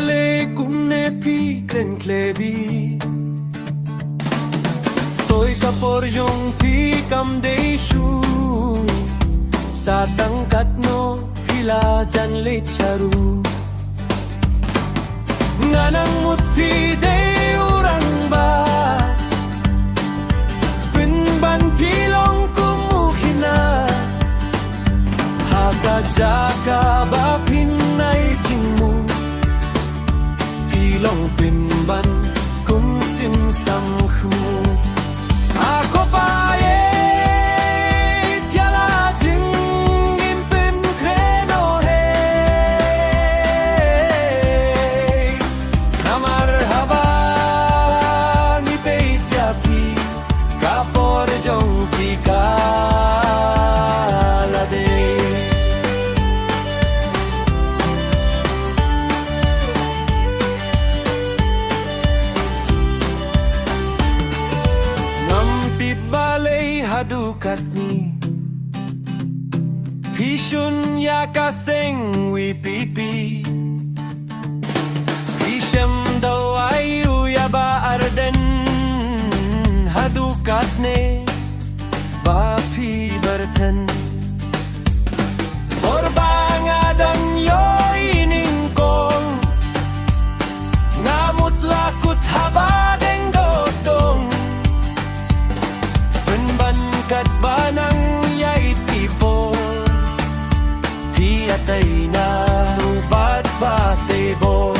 bale kumne pi kren klebi Toy kapor yung pi kam de shu Sa tangkat no pila jan late charu Nganang muti de urang ba Pinban pilong kumuhina Haga jaga ba pinay jingmu Pilong pinban kum sim sam khu Ako pa ye tiala jing impin kreno he Namar haba ni peitya pi kapor jong pi kala de Balay hadukat ni Pishun ya kaseng wi pipi Pisham daw ayu ya ba arden Hadukat ne ba pi berten Orbanga dan yo iningkong Ngamut lakut haba deng dodong Kat banang yay tipo Piyatay na ubat batebo